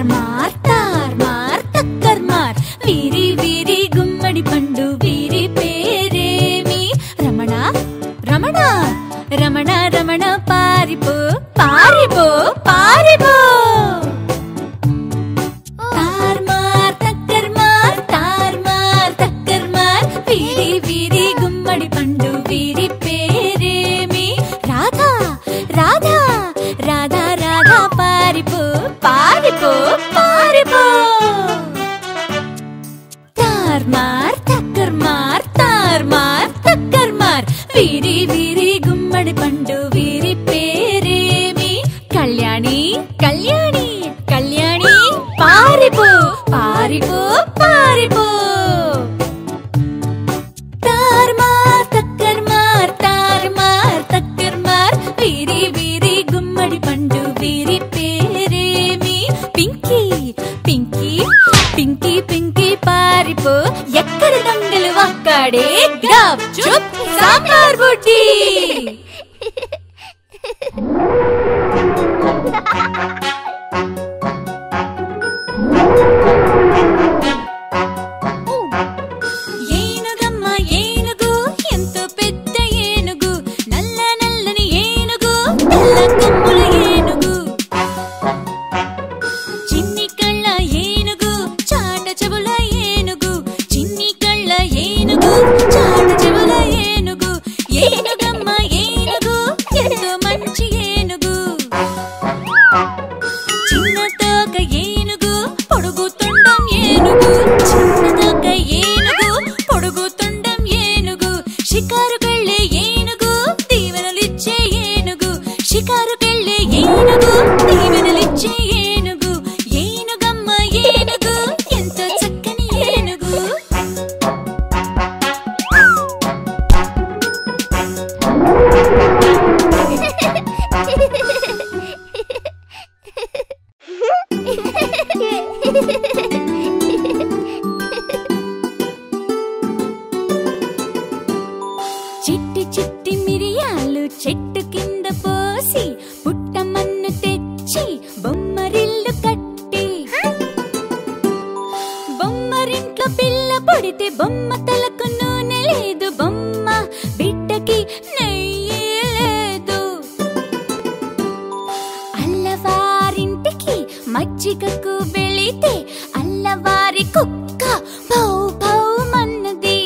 తార్మార్ తార్మార్ తక్కర్మార్ వీరి వీరి గుమ్మడి పండు వీరి పేరేమి రమణ రమణ రమణ రమణ పారిపో పారిపో పారిపో తార్మార్ తక్కర్మార్ తార్మార్ తక్కర్మార్ వీరి వీరి గుమ్మడి పండు వీరి పేరేమి రాధా రాధా రాధా రాధా పారిపో పారిపో పారిపో తార్మార్ తక్కర్మార్ తార్మార్ తక్కర్మార్ వీరి వీరి గుమ్మడి పండు వీరి పేరేమి కళ్యాణి కళ్యాణి కళ్యాణి పారిపో పారిపో పారిపో తార్మార్ తక్కర్మార్ తార్మార్ తక్కర్మార్ వీరి వీరి గుమ్మడి పండు వీరి పేరేమి పింకీ పింకీ పింకీ పింకీ పారిపో ఎక్కడ దొంగలు అక్కడే గప్ చుప్ సాంబార్ బుడ్డి ఏనుగమ్మ ఏనుగు ఎంతో పెద్ద ఏనుగు నల్ల నల్లని ఏనుగు తెల్ల కొమ్ముల ఏనుగు చిన్ని కళ్ళ ఏనుగు చాట చెవుల ఏనుగు చిన్ని కళ్ళ ఏనుగు చాట చెవుల ఏనుగు ఏనుగమ్మ ఏనుగు ఎంతో మంచి ఏనుగు చిన్న తోక ఏనుగు పొడుగు తొండం ఏనుగు చిన్న తోక ఏనుగు పొడుగు తొండం ఏనుగు షికారుకెళ్ళే ఏనుగు దీవెనలిచ్చే ఏనుగు షికారుకెళ్ళే ఏనుగు దీవెనలిచ్చే ఏనుగు ఏనుగమ్మ ఏనుగు ఎంతో చక్కని ఏనుగు చిట్టి చిట్టి మిరియాలు చెట్టు కింద పోసి పుట్టమన్ను తెచ్చి బొమ్మరిల్లు కట్టి బొమ్మరింట్లో పిల్ల పొడితే బొమ్మ తలకు నూనె లేదు బొమ్మ బిడ్డకి నెయ్యి లేదు అల్లవారింటికి మజ్జిగకు వెళితే అల్లవారి కుక్క భౌ భౌ మన్నది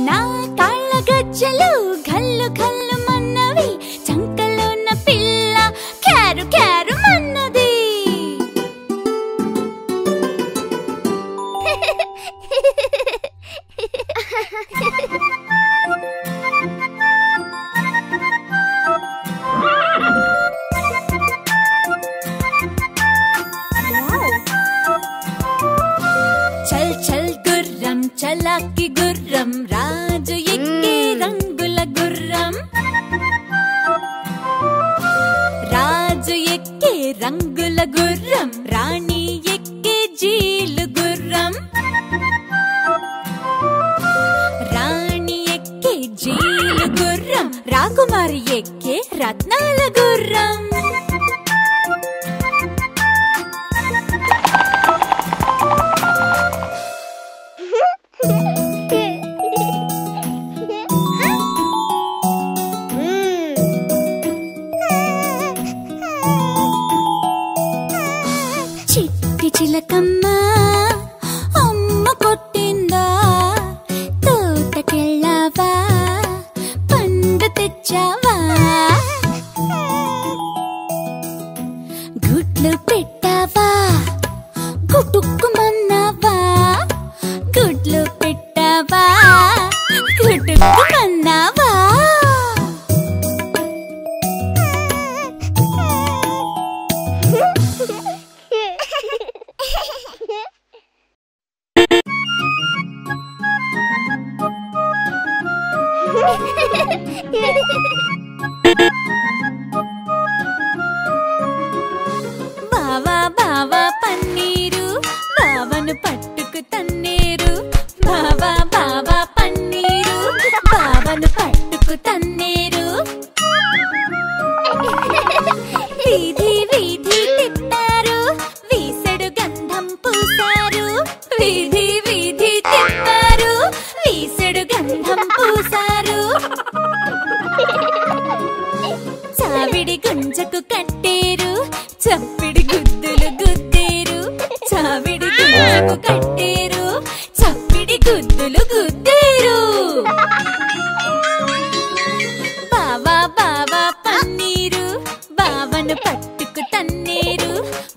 నా కాళ్ళ గజ్జలు గల్లు గల్లు మన్నవి చంకలోన పిల్ల క్యారు క్యారు మన్నది చల్ చల్ గుర్రం చలాకి గుర్రం రాజు ఎక్కే రంగుల గుర్రం రాజు ఎక్కే రంగుల గుర్రం రాణి ఎక్కే జీలు గుర్రం రాణి ఎక్కే జీలు గుర్రం రాకుమారి ఎక్కే రత్నాల గుర్రం చిట్టి చిలకమ్మ అమ్మ కొట్టిందా తోటకెళ్ళావా పండు తెచ్చావా గుడ్లు పెట్టావా గుటుక్కుమన్నావా గుడ్లు పెట్టావా గుటుక్కుమన్నావా బావా బావా పన్నీరు బావను పట్టుకు తన్నేరు బావా బావా పన్నీరు బావను పట్టుకు తన్నేరు వీధి వీధి తిప్పారు పట్టము కట్టేరు చప్పిడి గుద్దులు గుద్దేరు బావా బావా పన్నీరు బావను పట్టుకు తన్నేరు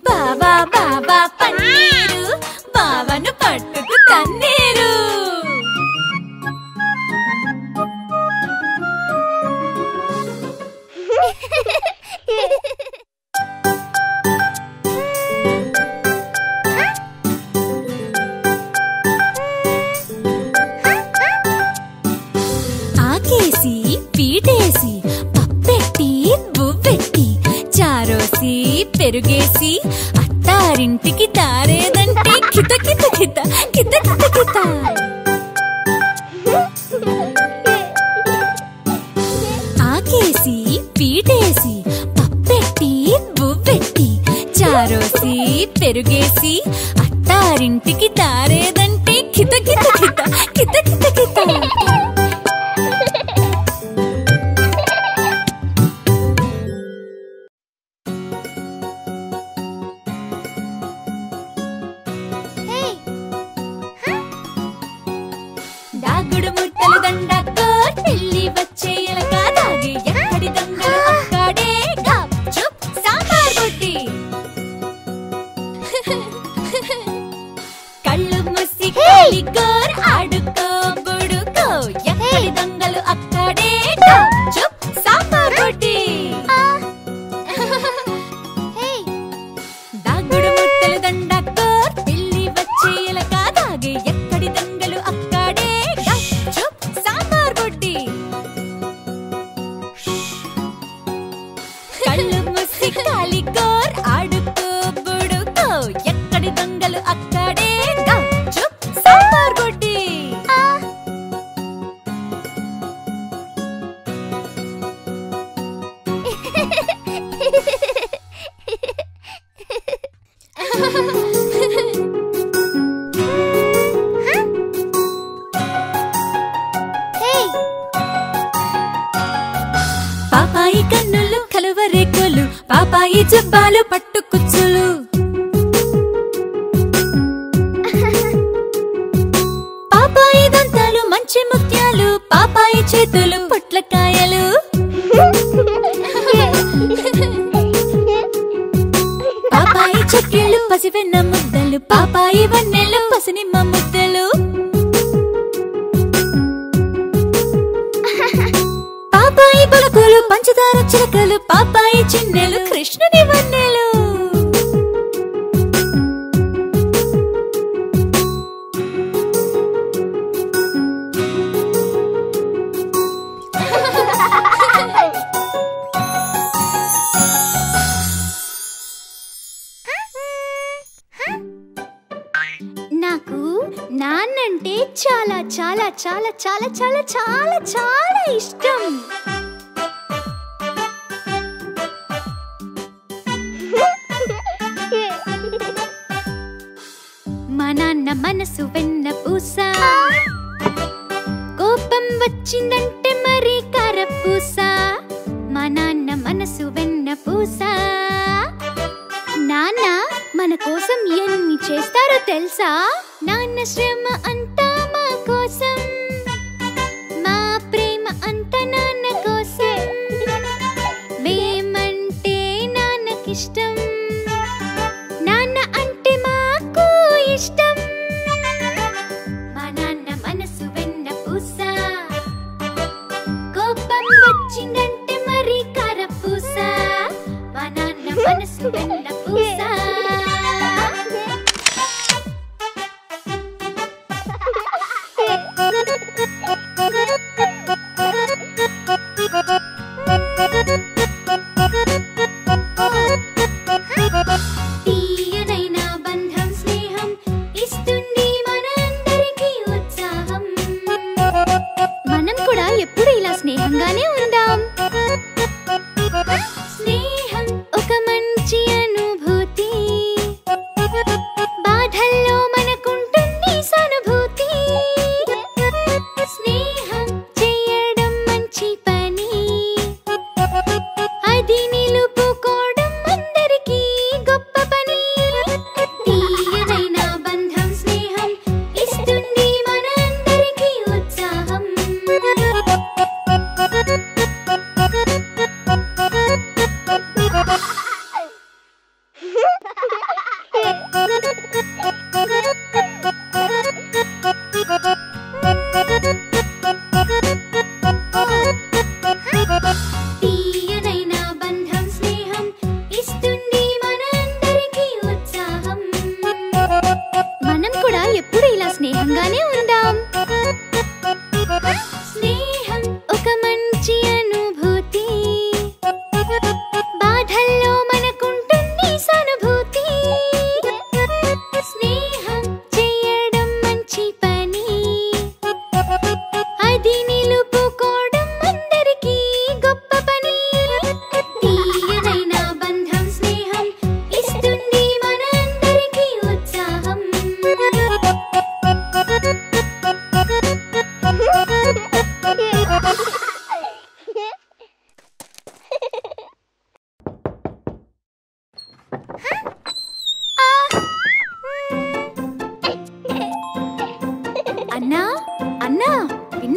బావా బావా పన్నీరు బావను పట్టుకు తన్నేరు ఆకేసి పీటేసి పప్పెట్టి బువ్వెట్టి చారోసి పెరుగేసి అత్తారింటికి దారేదంటే కిత కిత కిత కిత కిత కిత ఆకేసి పీటేసి పప్పెట్టి బువ్వెట్టి చారోసి పెరుగేసి అత్తారింటికి దారేదంటే కిత కిత కిత కిత కిత కిత దాగుడు ముట్టలు దండకో ఢిల్లీ వచ్చే ఎలక దాగి ఎక్కడి దొంగలు అక్కడే గప్ చుప్ సాంబార్ బుడ్డి కళ్ళు మూసి కాలిగోర్ ఆడుకో బుడుకో ఎక్కడి దొంగలు అక్కడే గప్ చుప్ సాంబార్ బుడ్డి దాగుడు ముట్టలు దండకో ఢిల్లీ వచ్చే ఎలక దాగి ఎక్కడి దొంగలు అక్కడే కళ్ళు మూసి కాలిగోర్ ఆడుకో బుడుకో ఎక్కడి దొంగలు అక్కడే గప్ చుప్ సాంబార్ బుడ్డి పాపాయి కన్నులు కలువరేకులు పాపాయి జబ్బాలు పట్టుకుచ్చులు పాపాయి దంతాలు మంచి ముత్యాలు పాపాయి చేతులు పొట్లకాయలు పాపాయి చెక్కిళ్ళు పసివెన్న ముద్దలు పాపాయి వన్నెలు పసినిమ్మ ముద్దలు పాపాయి బులకులు పంచదార చిలకలు పాపాయి చిన్నెలు కృష్ణుని వన్నెలు నాకు నాన్నంటే చాలా చాలా చాలా చాలా చాలా చాలా చాలా ఇష్టం. మా నాన్న మనసు వెన్న పూస, కోపం వచ్చిందంటే మరి కారపూస. మా నాన్న మనసు వెన్న పూస. నాన్న మన కోసం ఎన్ని చేస్తారో తెలుసా? నాన్న శ్రమ అంతా మా కోసం, మా ప్రేమ అంతా నాన్న కోసం. మేమంటే నాన్నకిష్టం, నాన్న అంటే మాకు ఇష్టం. మా నాన్న మనసు వెన్న పూస, కోపం వచ్చిందంటే మరి కారపూస. మా నాన్న మనసు వెన్న పూస.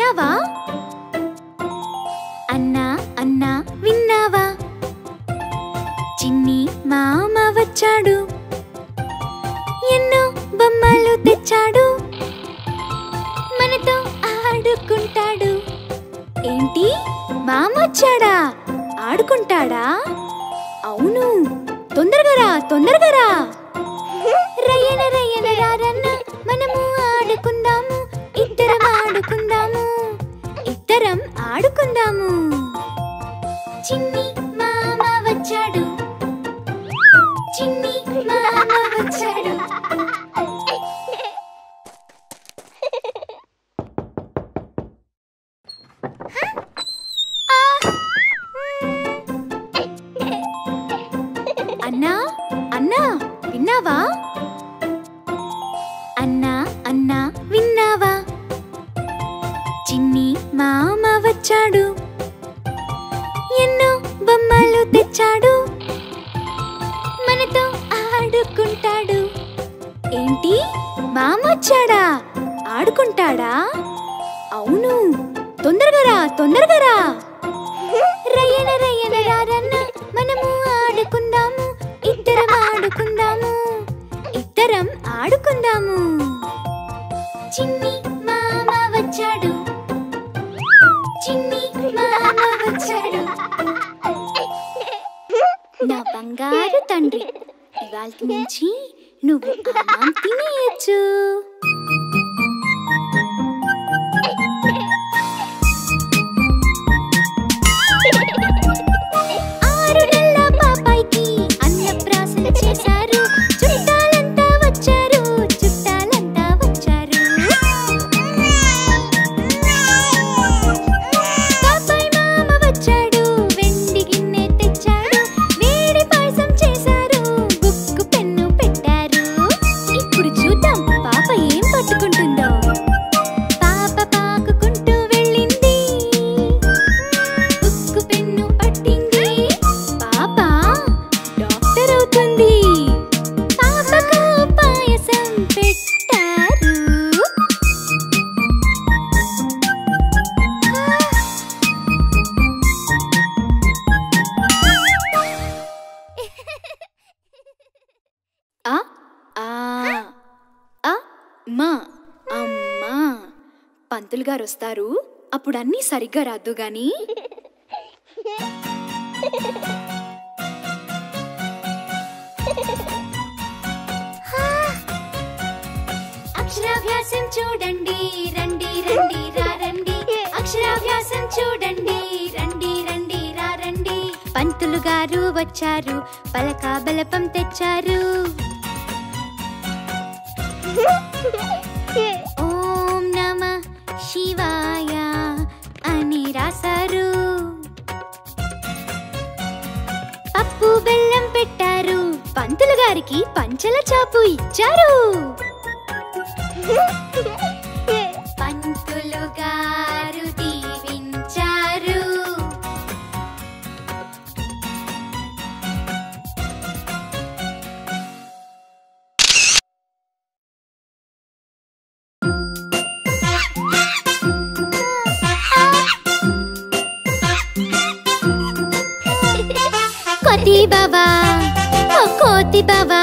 విన్నావా? అన్నా అన్నా విన్నావా? చిన్ని మామ వచ్చాడు, ఎన్నో బొమ్మలు తెచ్చాడు, మనతో ఆడుకుంటాడు. ఏంటి, మామ వచ్చాడా? ఆడుకుంటాడా? అవును, తొందరగా రా, తొందరగా రా. రయ్యన రయ్యన రారన్న, మనము ఆడుకుందాము, ఇద్దరం ఆడుకుందాము, ఇద్దరం ఆడుకుందాము. చిన్ని మామ వచ్చాడు, చిన్ని మామ వచ్చాడు. అన్నా అన్నా విన్నావా? అన్నా అన్నా విన్నావా? చిన్ని మామ వచ్చాడు, ఎన్నో బొమ్మలు తెచ్చాడు, మనతో ఆడుకుంటాడు. ఏంటి, మామ వచ్చాడా? ఆడుకుంటాడా? అవును, తొందరగా రా, తొందరగా రా. రయ్యన రయ్యన రారన్న, మనము ఆడుకుందాము, ఇద్దరం ఆడుకుందాము, ఇద్దరం ఆడుకుందాము. చిన్ని మామ వచ్చాడు, చిన్ని మామ వచ్చాడు. నా బంగారు తండ్రి, ఇవాల్టి నుంచి నువ్వు అన్నం తినేయచ్చు. పంతులు గారు వస్తారు, అప్పుడు అన్నీ సరిగ్గా రాదు గాని. అక్షరాభ్యాసం చూడండి, రండి రండి రండి, అక్షరాభ్యాసం చూడండి, రండి రండి రండి. పంతులు గారు వచ్చారు, పలక బలపం తెచ్చారు. ఓం నమః శివాయ అని రాశారు. పప్పు బెల్లం పెట్టారు, పంతులు గారికి పంచల చాపు ఇచ్చారు. పంతులు గారు దీవించారు. కోతి బాబా, ఓ కోతి బాబా,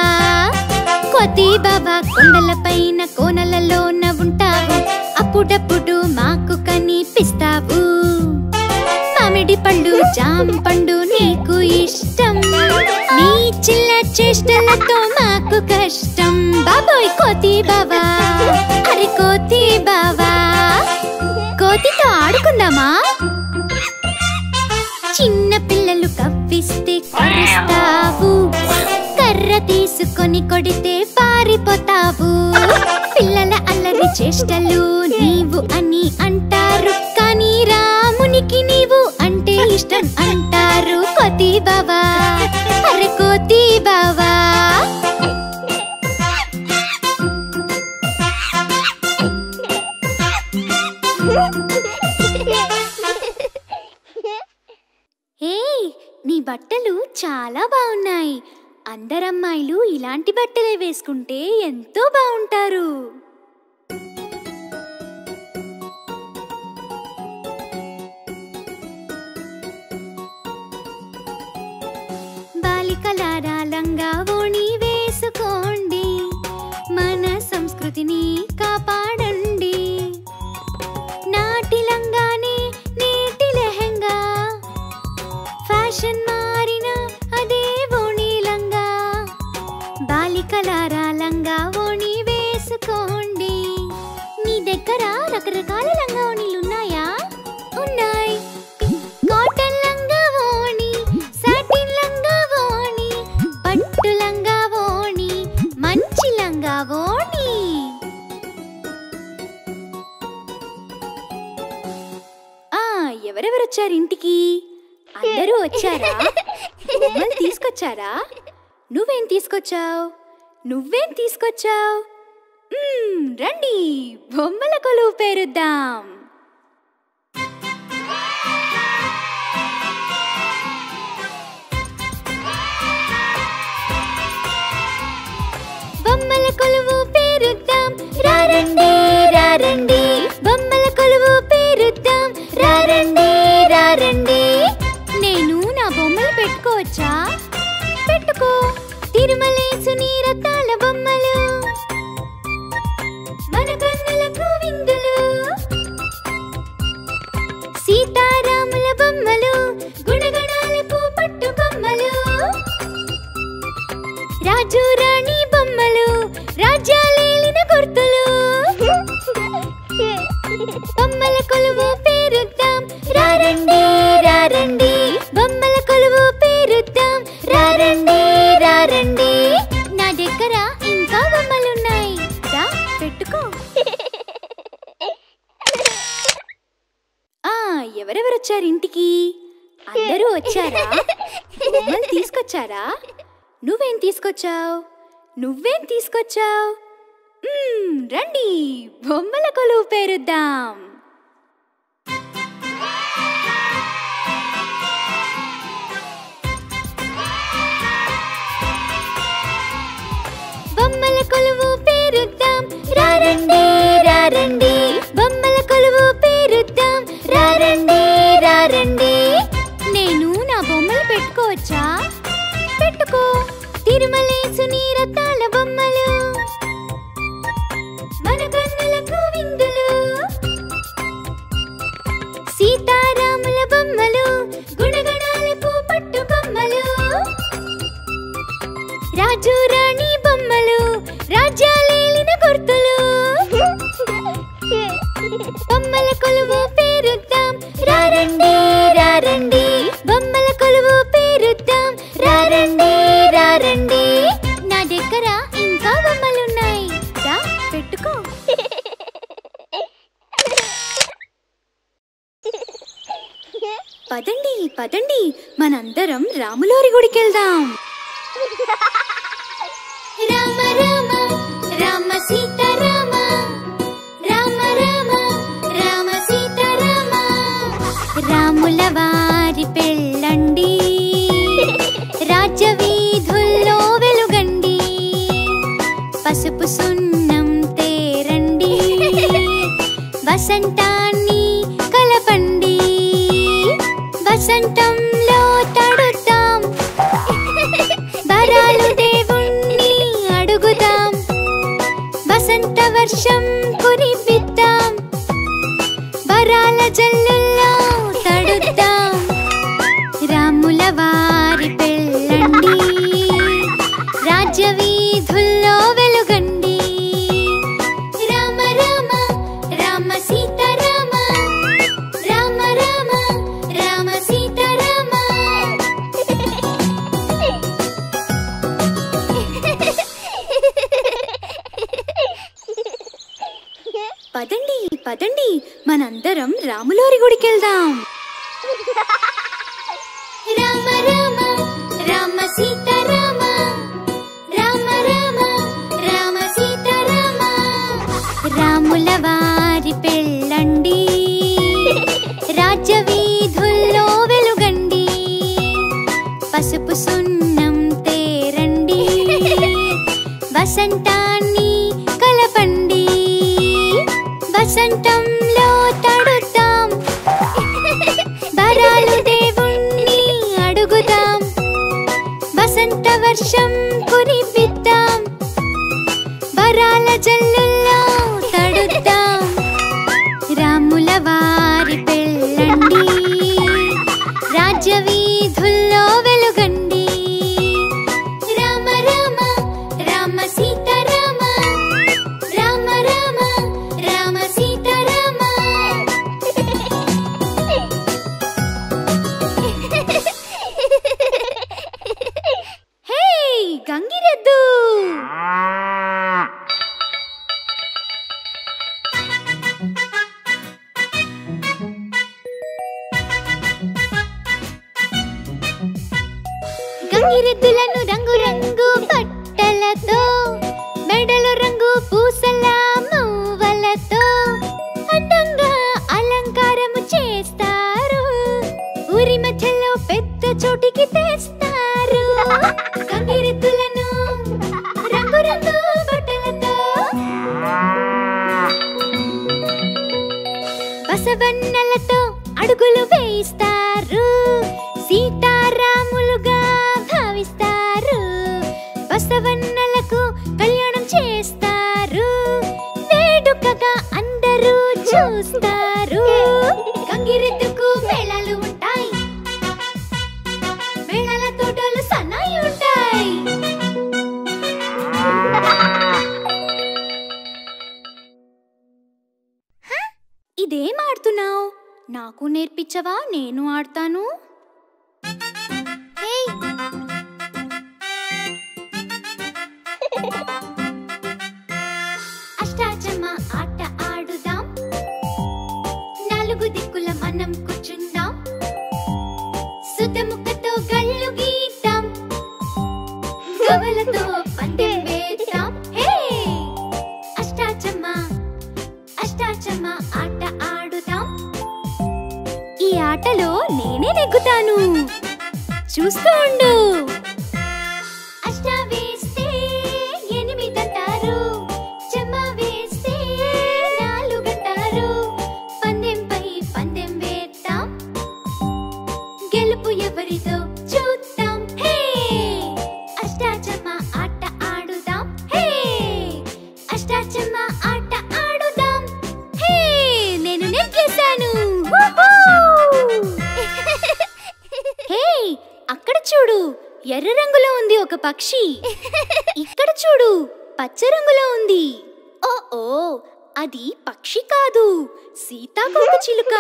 కోతి బాబా, కొండల పైన కోనలలోన ఉంటావు, అప్పుడప్పుడు మాకు కనిపిస్తావు. మామిడి పళ్ళు జామ పండు నీకు ఇష్టం, నీ చిల్ల చేష్టలతో మాకు కష్టం. బాబోయ్ కోతి బాబా, అరే కోతి బాబా, కోతితో ఆడుకుందామా? చిన్న పిల్లలు కవ్విస్తే కరుస్తావు, కర్ర తీసుకొని కొడితే పారిపోతావు. పిల్లల అల్లరి చేష్టలు నీవు అని అంటారు, కానీ రామునికి నీవు అంటే ఇష్టం అంటారు. కోతి బాబా, అరే కోతి బాబా. నీ బట్టలు చాలా బాగున్నాయి. అందరమ్మాయిలు ఇలాంటి బట్టలే వేసుకుంటే ఎంతో బాగుంటారు. బాలికలారా లంగా ఓణి వేసుకోండి, మన సంస్కృతిని కాపాడండి. నాటి లంగానే నేటి లెహంగా, ఫ్యాషన్ మారిన అదే ఓణి లంగా. బాలికలారా లంగా ఓణి వేసుకోండి. మీ దగ్గర రకరకాల లంగా ఓణీలు ఉన్నాయా? ఉన్నాయి. కాటన్ లంగా ఓణి, సాటిన్ లంగా ఓణి, పట్టు లంగా ఓణి, మంచి లంగా ఓణి. ఎవరెవరు వచ్చారు ఇంటికి? అందరూ వచ్చారా? బొమ్మలు తీసుకొచ్చారా? నువ్వేం తీసుకొచ్చావు? నువ్వేం తీసుకొచ్చావు? రండి, బొమ్మల కొలువు పేరుద్దాం. బొమ్మల కొలువు పేరుద్దాం, రారండి రారండి. బొమ్మల కొలువు పేరుద్దాం, రారండి రారండి. నేను నా బొమ్మలు పెట్టుకోవచ్చా? పెట్టుకో. తిరుమలేసుని రత్నాల బొమ్మలు, మన కన్నులకు విందులు. సీతారాముల బొమ్మలు, గుణగణాలకు పట్టు బొమ్మలు. రాజు రాణి బొమ్మలు, రాజ్యాలేలిన గుర్తులు. బొమ్మల కొలువు పేరుద్దాం, రారండి రారండి. బొమ్మల కొలువు పేరుద్దాం, రారండి రారండి. నా దగ్గర ఇంకా బొమ్మలున్నాయి, దా పెట్టుకో. ఎవరెవరు వచ్చారు ఇంటికి? అందరూ వచ్చారా? బొమ్మలు తీసుకొచ్చారా? నువ్వేం తీసుకొచ్చావు? నువ్వేం తీసుకొచ్చావు? రండి, బొమ్మల కొలువు పేరుద్దాం. బొమ్మల కొలువు పేరుద్దాం, రారండి రారండి. బొమ్మల కొలువు పేరుద్దాం, రారండి రారండి. నేను నా బొమ్మలు పెట్టుకోవచ్చా? పెట్టుకో. తిరుమలేసుని రత్నాల బొమ్మలు, మన కన్నులకు విందులు. సీతారాముల బొమ్మలు, గుణగణాలకు పట్టు బొమ్మలు. రాజు రాణి బొమ్మలు, రాజ్యాలేలిన గుర్తులు. బొమ్మల కొలువు పేరుద్దాం, రారండి రారండి. బొమ్మల కొలువు పేరుద్దాం, రారండి రారండి. నా దగ్గర ఇంకా బొమ్మలున్నాయి, దా పెట్టుకో. పదండి పదండి, మనందరం రాములోరి గుడికి వెళ్దాం. రామ రామ రామ సీతారామ, రామ రామ రామ సీతారామ. రాముల వారి పెళ్ళండి, రాజ్య వీధుల్లో వెలుగండి. పసుపు సున్నం తేరండి, వసంతాన్ని కలపండి. వసంతంలో తడుతాం, వరాలు దేవుణ్ణి అడుగుదాం. వసంత వర్షం కురిపిద్దాం, వరాల జల్లుల్లో తడుద్దాం. రాముల వారి పెళ్ళండి, రాజ్య వీధుల్లో వెలుగండి. రామ రామ రామ సీతారామ, రామ రామ రామ సీతారామ. పదండి పదండి, మనందరం రాములోరి గుడికి వెళ్దాం. రామ రామ రామ సీతారామ, రామ రామ రామ సీతారామ. రాముల వారి పెళ్ళండి, రాజ్య వీధుల్లో వెలుగండి. పసుపు సున్నం తేరండి, వసంతాన్ని కలపండి. వసంతంలో తడుతాం, వరాలు దేవుణ్ణి అడుగుదాం. వసంత వరాల జల్లుల్లో తడుద్దాం రాముల వారి పెళ్ళండి రాజ్య వీధుల్లో వెలుగండి రామ రామ రామ సీతారామ రామ రామ రామ సీతారామ హే గంగిరెద్దు గంగిరెద్దులను రంగు రంగు బట్టలతో మెడలు రంగు పూసల మువ్వలతో అందంగా అలంకారము చేస్తారు ఊరి మధ్యలో పెద్ద చోటికి తెస్తారు గంగిరెద్దులను రంగు రంగు బట్టలతో బసవన్నలతో అడుగులు వేయిస్తారు సీతారాములుగా భావిస్తారు బసవన్నలకు కళ్యాణం చేస్తారు వేడుకగా అందరూ చూస్తారు గంగిరెద్దుకు మేళాలు ఉంటాయి మేళాల తోటలు సన్నాయి ఉంటాయి ఇదేం ఆడుతున్నావు నాకు నేర్పించవా నేను ఆడతాను అష్టాచమ్మ ఆట ఆడుదాం నాలుగు దిక్కుల మనం కూర్చుందాం సుద్దముక్కతో గళ్ళు గీద్దాం గవలతో పందెం వేద్దాం హే అష్టాచమ్మ అష్టాచమ్మ ఆట ఆడుదాం ఈ ఆటలో నేనే నెగ్గుతాను చూస్తూ ఉండు అష్టా వేస్తే ఎనిమిదంటారు చెమ్మ వేస్తే నాలుగంటారు పందెంపై పందెం వేద్దాం గెలుపు ఎవరితో చూద్దాం హే అష్టాచమ్మ ఆట ఆడుదాం హే అష్టాచమ్మ ఆట ఆడుదాం హే నేను నెగ్గేశాను హే అక్కడ చూడు ఎర్ర రంగులో ఉంది ఒక పక్షి ఇక్కడ చూడు పచ్చ రంగులో ఉంది ఓ అది పక్షి కాదు సీతాకోక చిలుక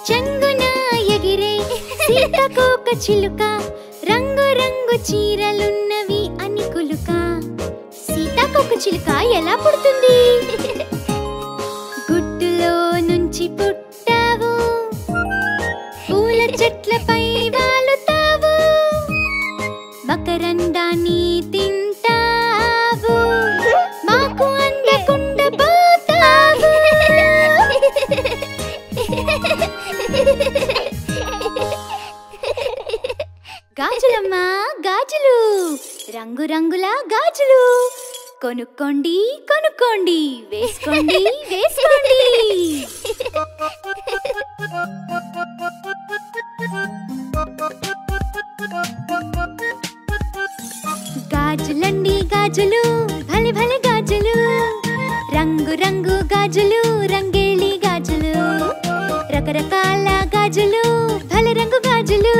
చెంగున ఎగిరే సీతాకోక చిలుక రంగు రంగు చీరలున్నవి అని కులుక సీతాకోక చిలుక ఎలా పుడుతుంది గుడ్డులో నుంచి పుట్టావు పూల చెట్లపై వాలుతావు మకరందాన్ని తింటావు మాకు అందకుండా పోతావు గాజులమ్మా గాజులు రంగు రంగుల గాజులు కొనుక్కోండి కొనుక్కోండి వేసుకోండి వేసుకోండి గాజులండి గాజులు భలే భలే గాజులు రంగు రంగు గాజులు రంగేళి గాజులు రకరకాల గాజులు భలే రంగు గాజులు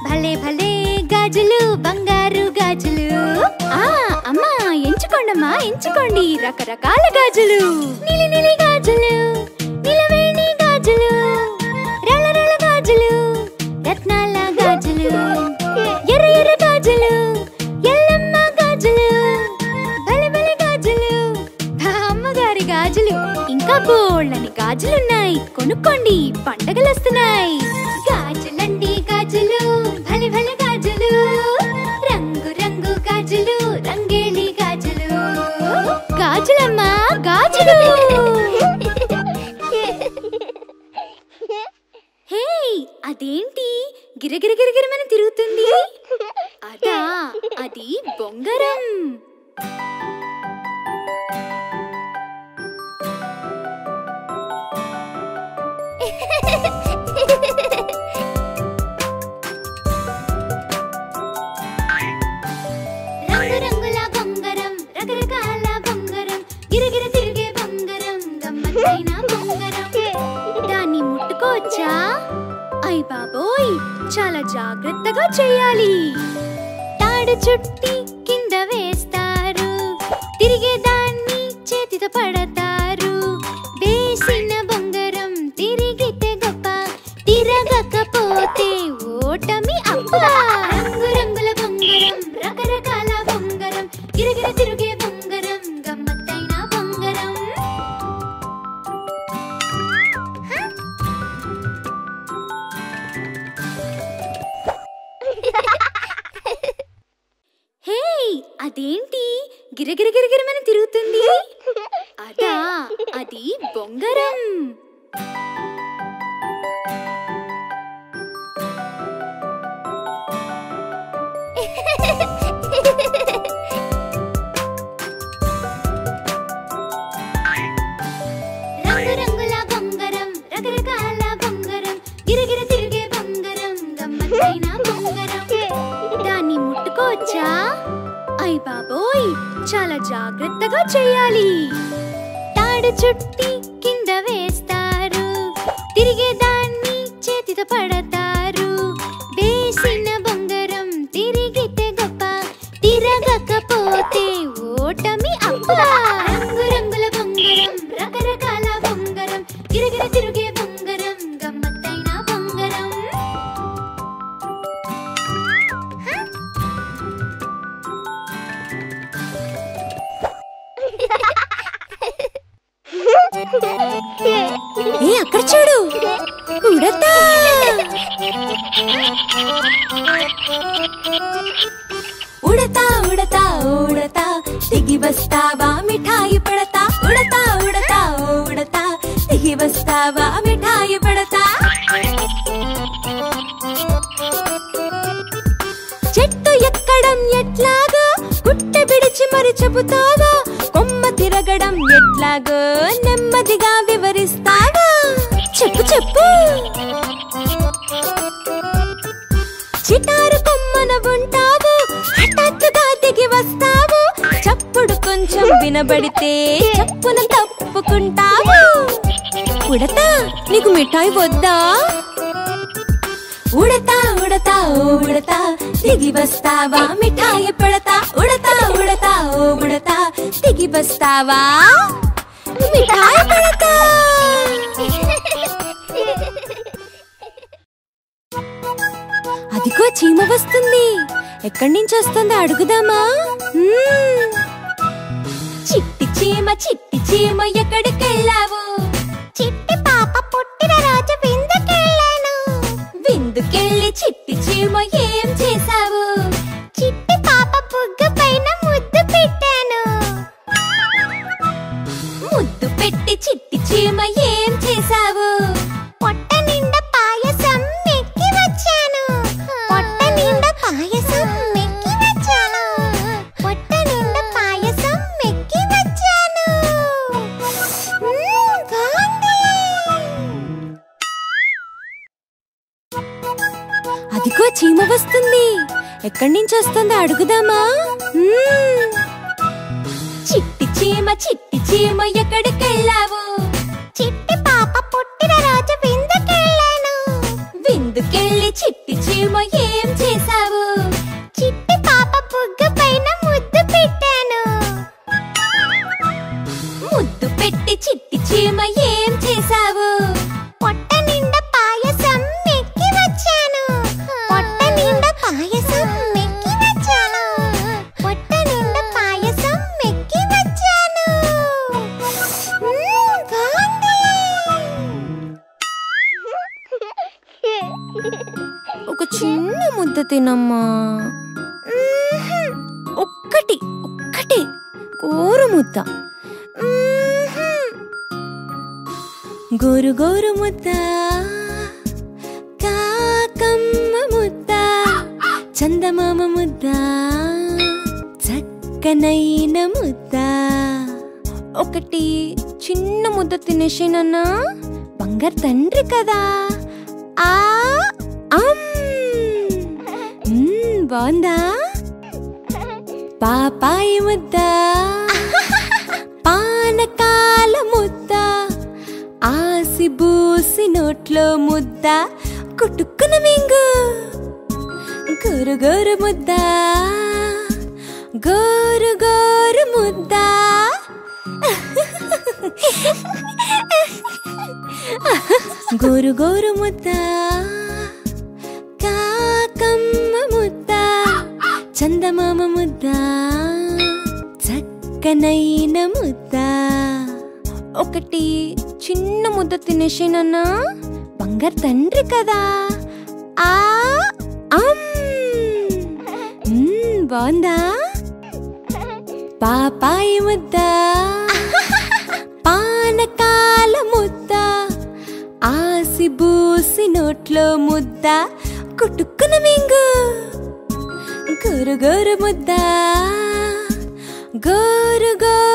భలే భలే గాజులు బంగారు గాజులు అమ్మా ఎంచుకోండమ్మా ఎంచుకోండి రకరకాల గాజులు నీలి నీలి గాజులు నిలవేణి గాజులు రల రల గాజులు రత్నాల గాజులు ఎర్ర ఎర్ర గాజులు ఎల్లమ్మ గాజులు భలే భలే గాజులు అమ్మగారి గాజులు ఇంకా బోళ్ళని గాజులున్నాయి కొనుక్కోండి పండగలు వస్తున్నాయి గాజులండి గాజులు భలే భలే గాజులు రంగు రంగు గాజులు రంగేళి గాజులు గాజులమ్మా గాజులు హే అదేంటి గిరగిరగిరగిరమని తిరుగుతుంది అదా అది బొంగరం ముట్టుకోవచ్చా? అయ్ బాబోయ్, చాలా జాగ్రత్తగా చేయాలి. తాడు చుట్టి కింద వేస్తారు, తిరిగేదాన్ని చేతితో పడతారు. వేసిన బొంగరం తిరిగితే గొప్ప, తిరగకపోతే ఓటమి అబ్బా. రంగురంగుల బొంగరం, రకరకాల బొంగరం, గిరగిర తిరిగే బొంగరం, గమ్మత్తైన బొంగరం. హే, అదేంటి గిరగిర గిరగిరమని తిరుగుతుంది? అదా, అది బొంగరం. రంగురంగుల బొంగరం, రకరకాల బొంగరం, గిరగిర తిరిగే బొంగరం, గమ్మత్తైన బొంగరం. దాన్ని ముట్టుకోవచ్చా? అయ్ బాబోయ్, చాలా జాగ్రత్తగా చేయాలి. తాడు చుట్టి కింద వేస్తారు, తిరిగేదాన్ని చేతితో పడతారు. వేసిన బొంగరం తిరిగితే గొప్ప, తిరగకపోతే ఓటమి అబ్బా. రంగురంగుల బొంగరం, రకరకాల బొంగరం, గిరగిర తిరిగే బొంగరం, గమ్మత్తైన బొంగరం. ఏ అక్కడ చూడు, ఉడతా. ఉడతా ఉడతా ఉడతా, దిగి వస్తావా మిఠాయి పడతా. ఉడతా ఉడతా ఉడతా, దిగి వస్తావా మిఠాయి పడతా. చెట్టు ఎక్కడం ఎట్లాగో గుట్ట విడిచి మరి చెబుతావా? కొమ్మ తిరగడం ఎట్లాగో నెమ్మదిగా వివరిస్తావా? చెప్పు చెప్పు. చిటారు కొమ్మన ఉంటావు, హఠాత్తుగా దిగి వస్తావు. చప్పుడు కొంచెం వినబడితే చప్పున తప్పుకుంటావు. ఉడతా, నీకు మిఠాయి వద్దా? ఉడతా ఉడతా ఓ ఉడతా, దిగి వస్తావా మిఠాయి పడతా. ఉడతా ఉడతా ఓ ఉడతా, దిగి వస్తావా మిఠాయి పడతా. అదిగో చీమ వస్తుంది, ఎక్కడి నుంచి వస్తుందో అడుగుదామా? చిట్టి చీమ చిట్టి చీమ ఎక్కడికెళ్ళావు? చిట్టి పాప పుట్టిన రోజు విందుకెళ్ళాను. విందుకెళ్ళి చిట్టి చీమ ఏం చేశావు? చిట్టి పాప బుగ్గ పైన ముద్దు పెట్టాను. ముద్దు పెట్టి చిట్టి చీమ ఏం చేశావు? పొట్ట నిండా పాయసం మెక్కి వచ్చాను. పొట్ట నిండా పాయసం మెక్కి వచ్చాను. పొట్ట నిండా పాయసం మెక్కి వచ్చాను. అదిగో చీమ వస్తుంది, ఎక్కడి నుంచి వస్తుందో అడుగుదామా? చిట్టి చీమ చిట్టి చీమ ఎక్కడికెళ్ళావు? చిట్టి పాప పుట్టిన రోజు విందుకెళ్ళాను. విందుకెళ్ళి చిట్టి చీమ ఏం చేశావు? చిట్టి పాప బుగ్గ పైన ముద్దు పెట్టాను. ముద్దు పెట్టి చిట్టి చీమ ఏం చేశావు? పొట్ట నిండా పాయసం మెక్కి వచ్చాను. పొట్ట నిండా పాయసం మెక్కి వచ్చాను. పొట్ట నిండా పాయసం మెక్కి వచ్చాను. ఒక చిన్న ముద్ద తినమ్మా. ఒక్కటి ఒక్కటే గోరు ముద్ద. గోరు గోరు ముద్ద, కాకమ్మ ముద్ద, చందమామ ముద్ద, చక్కనైన ముద్ద. ఒకటి చిన్న ముద్ద తినేసేనన్నా, బంగారు తండ్రి కదా. ఆ బాగుందా? పాపాయి ముద్ద, పానకాల ముద్ద, ఆసి బూసి నోట్లో ముద్ద కుట్టుకున మింగు గోరు గోరు ముద్ద గోరు గోరు ముద్ద గోరు గోరు ముద్ద కాకమ్మ ముద్ద చందమామ ముద్ద చక్కనైన ముద్ద ఒకటి చిన్న ముద్ద తినేసేనన్నా బంగారు తండ్రి కదా ఆ బాగుందా పాపాయి ముద్ద పానకాల ముద్ద ఆసి బూసి నోట్లో ముద్ద కుట్టుకున మింగు గోరు గోరు ముద్ద గోరు గోరు